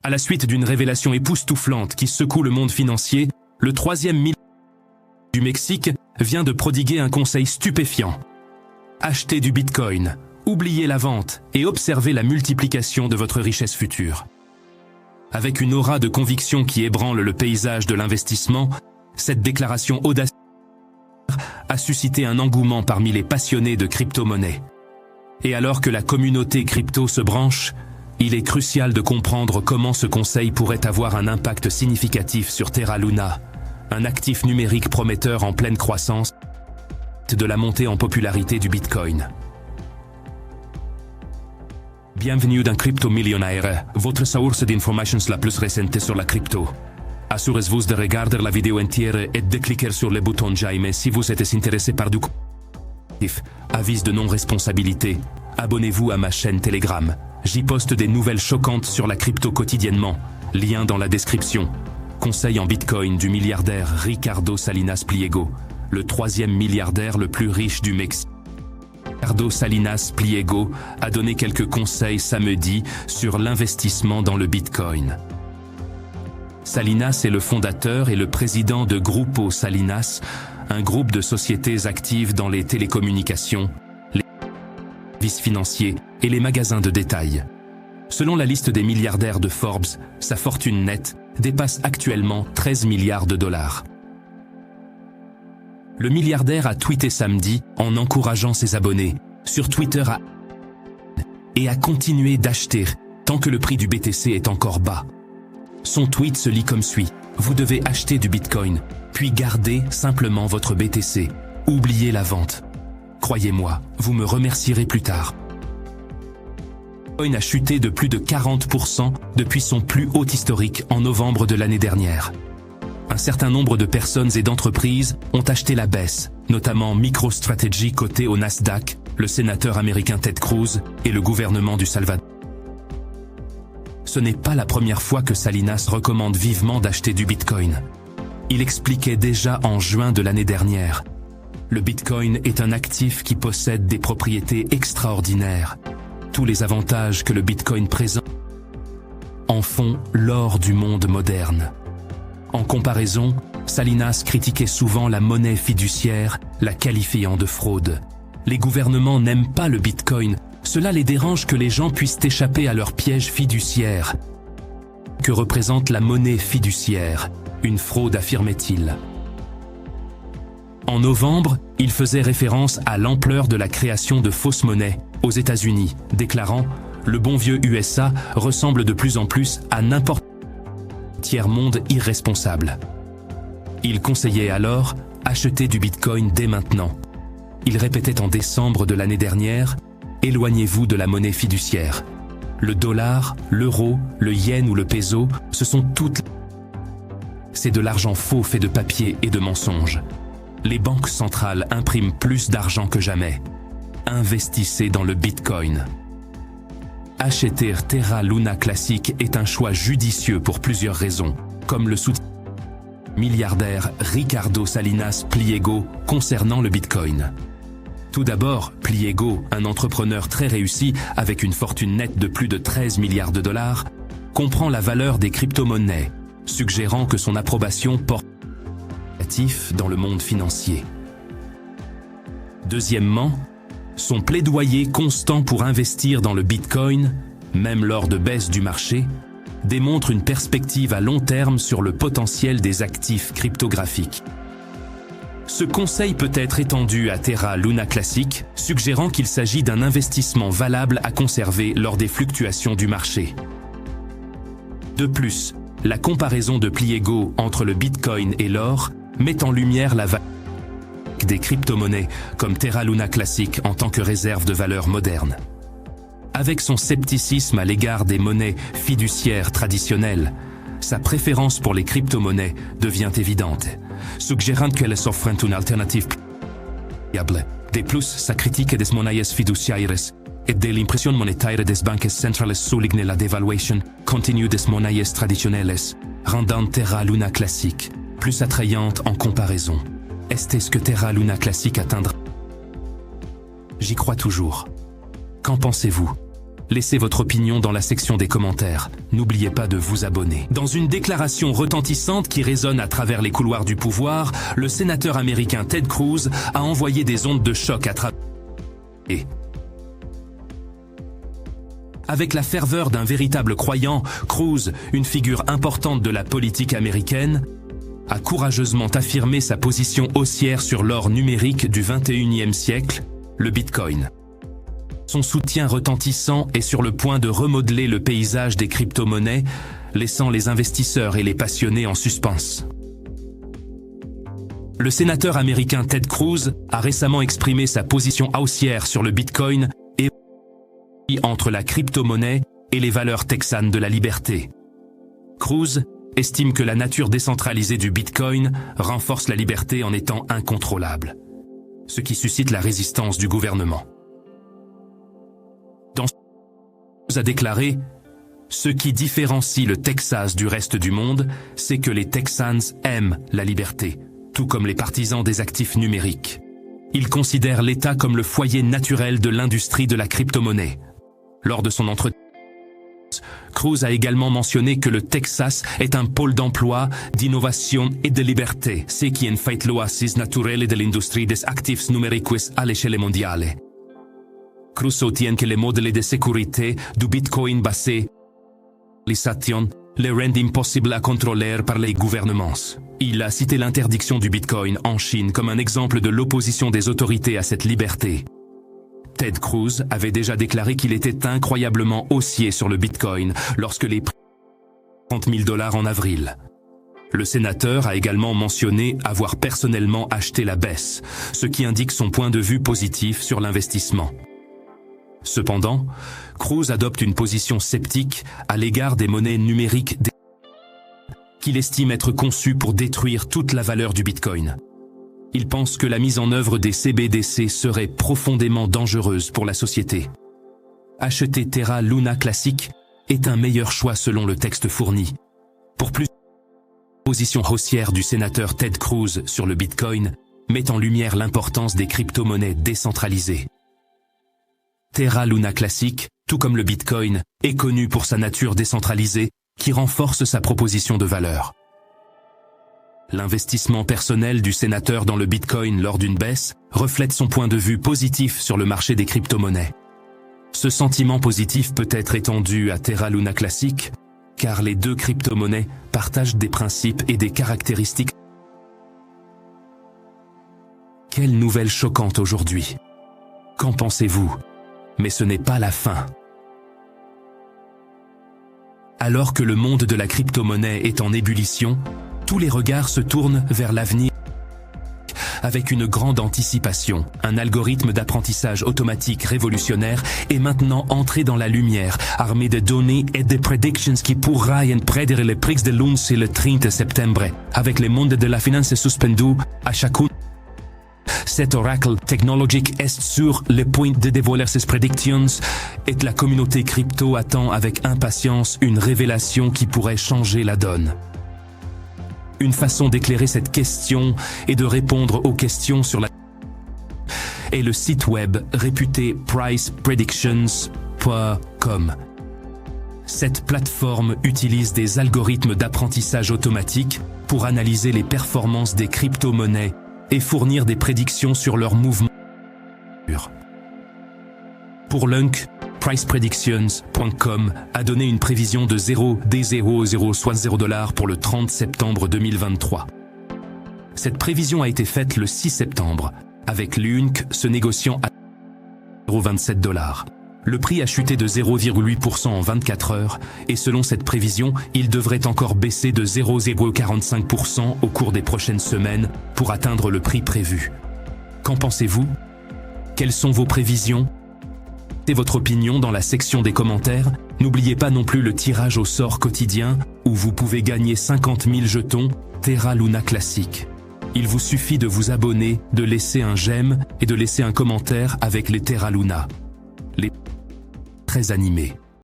À la suite d'une révélation époustouflante qui secoue le monde financier, le troisième milliardaire du Mexique vient de prodiguer un conseil stupéfiant. Achetez du Bitcoin, oubliez la vente et observez la multiplication de votre richesse future. Avec une aura de conviction qui ébranle le paysage de l'investissement, cette déclaration audacieuse a suscité un engouement parmi les passionnés de crypto-monnaies. Et alors que la communauté crypto se branche, il est crucial de comprendre comment ce conseil pourrait avoir un impact significatif sur Terra Luna, un actif numérique prometteur en pleine croissance, de la montée en popularité du Bitcoin. Bienvenue dans Crypto Millionnaire, votre source d'informations la plus récente sur la crypto. Assurez-vous de regarder la vidéo entière et de cliquer sur le bouton j'aime si vous êtes intéressé par du avis de non-responsabilité. Abonnez-vous à ma chaîne Telegram. J'y poste des nouvelles choquantes sur la crypto quotidiennement. Lien dans la description. Conseil en Bitcoin du milliardaire Ricardo Salinas Pliego, le troisième milliardaire le plus riche du Mexique. Ricardo Salinas Pliego a donné quelques conseils samedi sur l'investissement dans le Bitcoin. Salinas est le fondateur et le président de Grupo Salinas, un groupe de sociétés actives dans les télécommunications, les services financiers et les magasins de détail. Selon la liste des milliardaires de Forbes, sa fortune nette dépasse actuellement 13 milliards de dollars. Le milliardaire a tweeté samedi en encourageant ses abonnés sur Twitter et a continué d'acheter tant que le prix du BTC est encore bas. Son tweet se lit comme suit: vous devez acheter du Bitcoin, puis garder simplement votre BTC. Oubliez la vente. Croyez-moi, vous me remercierez plus tard. Bitcoin a chuté de plus de 40% depuis son plus haut historique en novembre de l'année dernière. Un certain nombre de personnes et d'entreprises ont acheté la baisse, notamment MicroStrategy coté au Nasdaq, le sénateur américain Ted Cruz et le gouvernement du Salvador. Ce n'est pas la première fois que Salinas recommande vivement d'acheter du Bitcoin. Il expliquait déjà en juin de l'année dernière. Le Bitcoin est un actif qui possède des propriétés extraordinaires. Tous les avantages que le Bitcoin présente en font l'or du monde moderne. En comparaison, Salinas critiquait souvent la monnaie fiduciaire, la qualifiant de fraude. Les gouvernements n'aiment pas le Bitcoin. Cela les dérange que les gens puissent échapper à leur piège fiduciaire. Que représente la monnaie fiduciaire? Une fraude, affirmait-il. En novembre, il faisait référence à l'ampleur de la création de fausses monnaies aux États-Unis, déclarant « Le bon vieux USA ressemble de plus en plus à n'importe quel tiers-monde irresponsable ». Il conseillait alors « Achetez du Bitcoin dès maintenant ». Il répétait en décembre de l'année dernière « Éloignez-vous de la monnaie fiduciaire ». Le dollar, l'euro, le yen ou le peso, ce sont toutes... C'est de l'argent faux fait de papier et de mensonges. Les banques centrales impriment plus d'argent que jamais. Investissez dans le Bitcoin. Acheter Terra Luna Classic est un choix judicieux pour plusieurs raisons, comme le soutien milliardaire Ricardo Salinas Pliego concernant le Bitcoin. Tout d'abord, Pliego, un entrepreneur très réussi avec une fortune nette de plus de 13 milliards de dollars, comprend la valeur des crypto-monnaies, suggérant que son approbation porte dans le monde financier. Deuxièmement, son plaidoyer constant pour investir dans le Bitcoin, même lors de baisse du marché, démontre une perspective à long terme sur le potentiel des actifs cryptographiques. Ce conseil peut être étendu à Terra Luna Classic, suggérant qu'il s'agit d'un investissement valable à conserver lors des fluctuations du marché. De plus, la comparaison de Pliego entre le Bitcoin et l'or met en lumière la valeur des crypto-monnaies comme Terra Luna Classic en tant que réserve de valeur moderne. Avec son scepticisme à l'égard des monnaies fiduciaires traditionnelles, sa préférence pour les crypto-monnaies devient évidente, suggérant qu'elles offrent une alternative fiable. De plus, sa critique des monnaies fiduciaires et de l'impression monétaire des banques centrales souligne la dévaluation continue des monnaies traditionnelles, rendant Terra Luna Classic plus attrayante en comparaison. Est-ce que Terra Luna Classic atteindra? J'y crois toujours. Qu'en pensez-vous? Laissez votre opinion dans la section des commentaires. N'oubliez pas de vous abonner. Dans une déclaration retentissante qui résonne à travers les couloirs du pouvoir, le sénateur américain Ted Cruz a envoyé des ondes de choc à travers... Avec la ferveur d'un véritable croyant, Cruz, une figure importante de la politique américaine, a courageusement affirmé sa position haussière sur l'or numérique du 21e siècle, le Bitcoin. Son soutien retentissant est sur le point de remodeler le paysage des crypto-monnaies, laissant les investisseurs et les passionnés en suspens. Le sénateur américain Ted Cruz a récemment exprimé sa position haussière sur le Bitcoin et entre la crypto-monnaie et les valeurs texanes de la liberté. Cruz estime que la nature décentralisée du Bitcoin renforce la liberté en étant incontrôlable, ce qui suscite la résistance du gouvernement. Cruz a déclaré « Ce qui différencie le Texas du reste du monde, c'est que les Texans aiment la liberté, tout comme les partisans des actifs numériques. Ils considèrent l'État comme le foyer naturel de l'industrie de la crypto-monnaie. » Lors de son entretien, Cruz a également mentionné que le Texas est un pôle d'emploi, d'innovation et de liberté, ce qui en fait l'oasis naturelle de l'industrie des actifs numéricos à l'échelle mondiale. Cruz soutient que les modèles de sécurité du Bitcoin basé les rendent impossibles à contrôler par les gouvernements. Il a cité l'interdiction du Bitcoin en Chine comme un exemple de l'opposition des autorités à cette liberté. Ted Cruz avait déjà déclaré qu'il était incroyablement haussier sur le Bitcoin lorsque les prix $30 000 en avril. Le sénateur a également mentionné avoir personnellement acheté la baisse, ce qui indique son point de vue positif sur l'investissement. Cependant, Cruz adopte une position sceptique à l'égard des monnaies numériques qu'il estime être conçues pour détruire toute la valeur du Bitcoin. Il pense que la mise en œuvre des CBDC serait profondément dangereuse pour la société. Acheter Terra Luna Classic est un meilleur choix selon le texte fourni. Pour plus, la position haussière du sénateur Ted Cruz sur le Bitcoin met en lumière l'importance des crypto-monnaies décentralisées. Terra Luna Classic, tout comme le Bitcoin, est connu pour sa nature décentralisée, qui renforce sa proposition de valeur. L'investissement personnel du sénateur dans le Bitcoin lors d'une baisse reflète son point de vue positif sur le marché des crypto-monnaies. Ce sentiment positif peut être étendu à Terra Luna Classic, car les deux crypto-monnaies partagent des principes et des caractéristiques. Quelle nouvelle choquante aujourd'hui! Qu'en pensez-vous? Mais ce n'est pas la fin. Alors que le monde de la crypto-monnaie est en ébullition, tous les regards se tournent vers l'avenir. Avec une grande anticipation, un algorithme d'apprentissage automatique révolutionnaire est maintenant entré dans la lumière, armé de données et de predictions qui pourraient prédire les prix de l'once le 30 septembre, avec le monde de la finance suspendu à chacun. Cet oracle technologique est sur le point de dévoiler ses prédictions et la communauté crypto attend avec impatience une révélation qui pourrait changer la donne. Une façon d'éclairer cette question et de répondre aux questions sur la est le site web réputé pricepredictions.com. Cette plateforme utilise des algorithmes d'apprentissage automatique pour analyser les performances des crypto-monnaies et fournir des prédictions sur leurs mouvements. Pour Lunk, pricepredictions.com a donné une prévision de 0,00 soit $0 pour le 30 septembre 2023. Cette prévision a été faite le 6 septembre, avec Lunk se négociant à $0,27. Le prix a chuté de 0,8% en 24 heures et selon cette prévision, il devrait encore baisser de 0,45% au cours des prochaines semaines pour atteindre le prix prévu. Qu'en pensez-vous? Quelles sont vos prévisions? Mettez votre opinion dans la section des commentaires. N'oubliez pas non plus le tirage au sort quotidien où vous pouvez gagner 50 000 jetons Terra Luna Classic. Il vous suffit de vous abonner, de laisser un j'aime et de laisser un commentaire avec les Terra Luna. Les très animés.